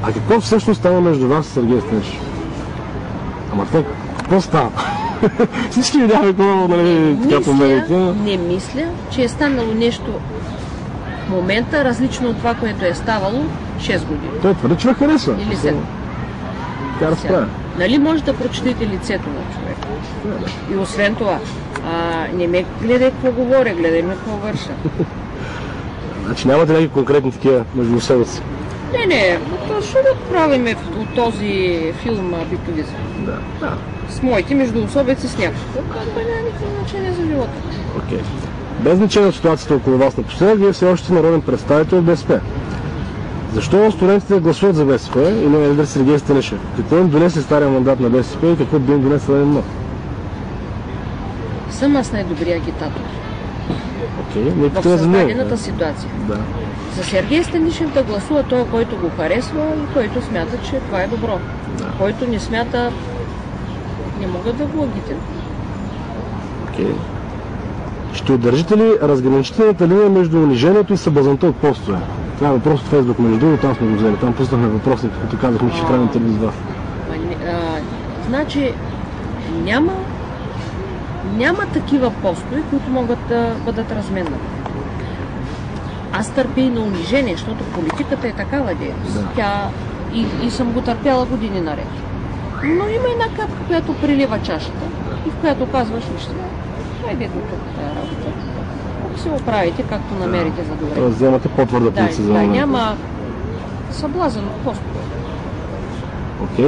А какво всъщност става между вас и Сергей Станишев? Ама те, какво става? Всички видяхме какво, нали, така по медиите. Не мисля, че е станало нещо в момента различно от това, което е ставало 6 години. Той твърди, че ме харесва. Или 7. Тя разправя. Нали може да прочетете лицето на човек? И освен това, не ме гледай какво говоря, гледай ме какво върша. Значи нямате някакви конкретни такива между себе си? Не, що да правим от този филм битовизъм? Да. С моите междуособици с някакво. Това няма никакво значение за живота. Окей. Без значение от ситуацията около вас напоследък, вие все още народен представител от БСП. Защо студентите гласуват за БСП и не лидер Сергей Станишев? Какво им донесе стария мандат на БСП и какво би им донесе един нов? Съм аз най-добрия агитатор. В създадената ситуация. Да. За Сергей Станишев да гласува той, който го харесва и който смята, че това е добро. Да. Който не смята, не могат да го агитират. Ще удържите ли разграничителната линия между унижението и съблазанта от постове? Това е въпрос от Фейсбук, между другото, там сме го взели. Там пуснахме въпросник, като казахме, че ще правим интервю с вас. Значи, няма такива постове, които могат да бъдат разменни. Аз търпя и на унижение, защото политиката е такава дейност. Да. Тя и съм го търпяла години наред. Но има една капка, която прилива чашата и в която казваш, вижте, хайде го тук тази работа. Ако си оправите, както намерите за добре. Тоест вземате по-твърда позиция. Да, няма съблазън от постове.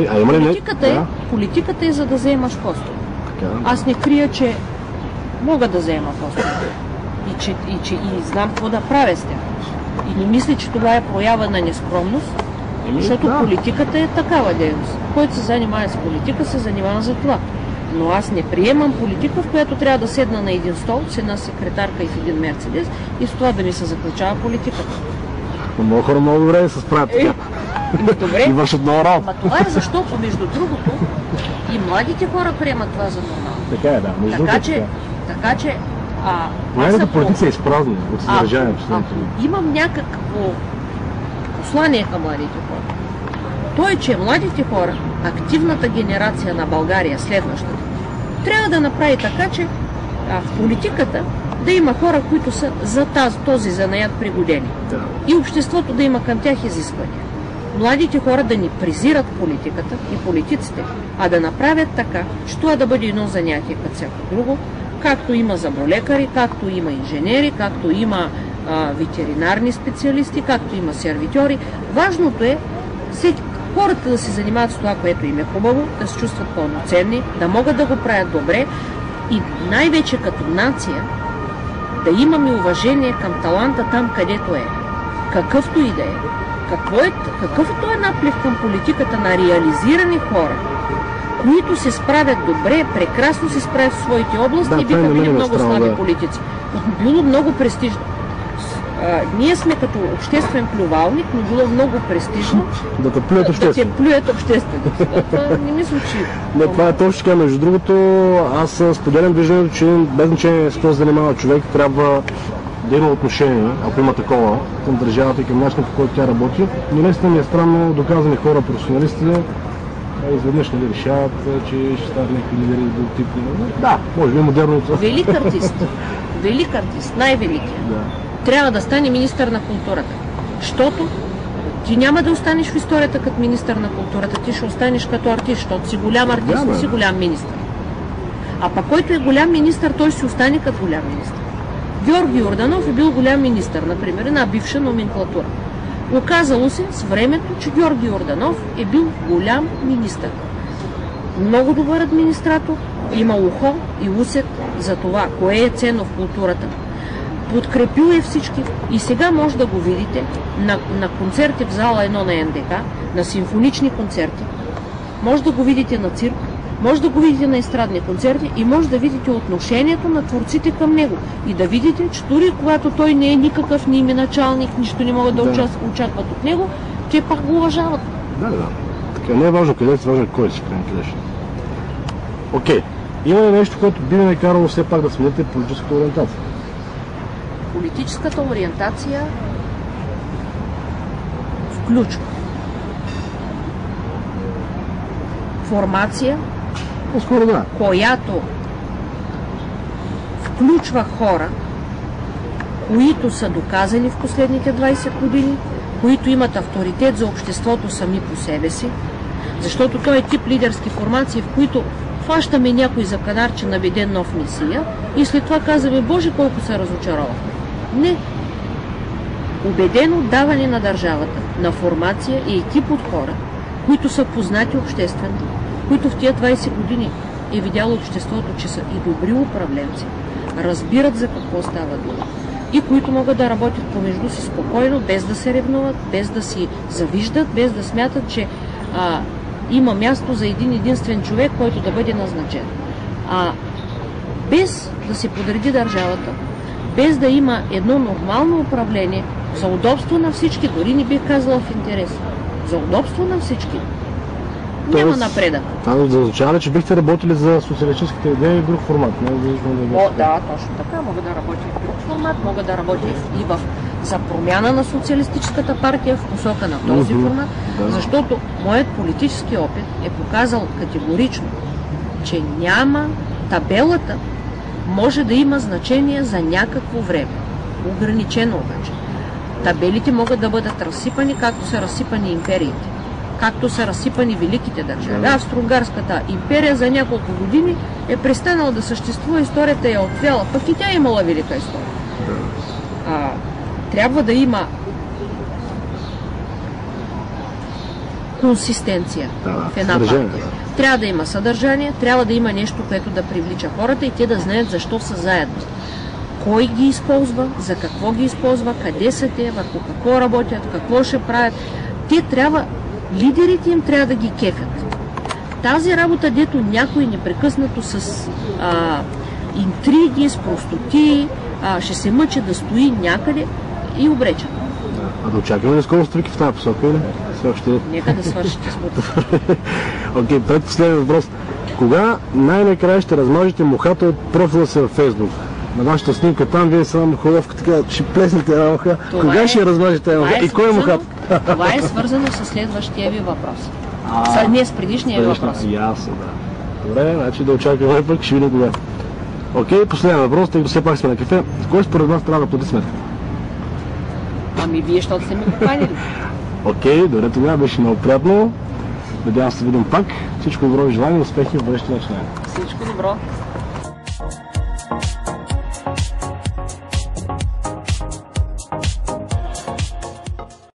А има ли Политиката е за да вземаш постове. Аз не крия, че мога да взема постове. И знам какво да правя с тях. И не мисля, че това е проява на нескромност, защото политиката е такава дейност. Който се занимава с политика, се занимава за това. Но аз не приемам политика, в която трябва да седна на един стол с една секретарка и в един мерцедес и с това да ми се заключава политиката. Много хора много добре да се справят така. Добре. И вършат много работа. Това е защото, между другото, и младите хора приемат това за нормално. Така е, да. Така че Младата политика е изпразнена от съдържанието. Имам някакво послание към младите хора. То е, че младите хора, активната генерация на България, следващата, трябва да направи така, че в политиката да има хора, които са за този занаят пригодени. Да. И обществото да има към тях изисквания. Младите хора да ни презират политиката и политиците, а да направят така, че това да бъде едно занятие като всяко друго, както има зъболекари, както има инженери, както има ветеринарни специалисти, както има сервитьори. Важното е хората да се занимават с това, което им е хубаво, да се чувстват пълноценни, да могат да го правят добре и най-вече като нация да имаме уважение към таланта там, където е. Какъвто и да е. Какъвто е наплив към политиката на реализирани хора, които се справят добре, прекрасно се справят в своите области и биха били много слаби политици. Било много престижно. Ние сме като обществен плювалник, но било много престижно да те плюят обществено. Да те плюят обществено. Не мисля, че... Това е точно така. Между другото, аз споделям виждането, че без значение с какво се занимава човек, трябва да има отношение, ако има такова, към държавата и към начина, по който тя работи. Но наистина ми е странно доказани хора, професионалисти, изведнъж решават, че ще стават някакви лидери до тип. Да, може би модерно. Велик артист, най-великият. Да. Трябва да стане министър на културата. Защото ти няма да останеш в историята като министър на културата, ти ще останеш като артист, защото си голям артист, не си голям министър. А пък който е голям министър, той ще остане като голям министър. Георги Йорданов е бил голям министър, например, една бивша номенклатура. Оказало се с времето, че Георги Йорданов е бил голям министър. Много добър администратор, има ухо и усет за това, кое е ценно в културата. Подкрепил е всички и сега може да го видите на концерти в зала 1 на НДК, на симфонични концерти, може да го видите на цирк, може да го видите на естрадни концерти и може да видите отношението на творците към него и да видите, че дори когато той не е никакъв, ни име началник, нищо не могат да очакват от него, те пак го уважават. Да. Така не е важно къде си, важно е кой си къде ще. Окей. Има ли нещо, което би ме карало все пак да смените политическата ориентация? Политическата ориентация включва формация, По-скоро да. която включва хора, които са доказани в последните 20 години, които имат авторитет за обществото сами по себе си, защото той е тип лидерски формации, в които хващаме някой за канарче наведен нов месия и след това казваме: Боже, колко се разочаровахме. Не. Убедено даване на държавата, на формация и екип от хора, които са познати обществено, които в тия 20 години е видяло обществото, че са и добри управленци, разбират за какво става дума и които могат да работят помежду си спокойно, без да се ревнуват, без да си завиждат, без да смятат, че има място за един единствен човек, който да бъде назначен. Без да се подреди държавата, без да има едно нормално управление за удобство на всички, дори не бих казала в интерес, за удобство на всички, няма напредък. Това да означава, че бихте работили за социалистическите идеи в друг формат. Да, точно така. Мога да работя в друг формат, мога да работя и за промяна на социалистическата партия в посока на този формат, защото моят политически опит е показал категорично, че няма табелата, може да има значение за някакво време. Ограничено обаче. Табелите могат да бъдат разсипани, както са разсипани империите, както са разсипани великите държави. Австро-Унгарската империя за няколко години е престанала да съществува, историята е отвяла, пък и тя е имала велика история. Трябва да има консистенция в една партия. Трябва да има съдържание, трябва да има нещо, което да привлича хората и те да знаят защо са заедно. Кой ги използва, за какво ги използва, къде са те, върху какво работят, какво ще правят. Те трябва, лидерите им трябва да ги кефят. Тази работа, дето някой непрекъснато с интриги, с простоти, ще се мъчи да стои някъде и обречен. А да очакваме ли скоро стъпки в тази посока или? Нека да свършите с мутата. Окей, предпоследен въпрос. Кога най-накрая ще размажете мухата от профила си във Фейсбук? На вашата снимка там вие са една мухоловка, така ще плеснете една муха. Кога ще размажете тази муха? И кой е мухата? Това е свързано с следващия ви въпрос. Не с предишния ви въпрос. Ясно, да. Добре, значи да очакваме пък, ще видим кога. Окей, последен въпрос, тъй като все пак сме на кафе. Кой според вас трябва да плати сметка? Вие, защото сте ми поканили. Окей, добре, тогава беше много приятно. Надявам се да видим пак. Всичко добро ви желание, успехи в бъдещето начинание. Всичко добро.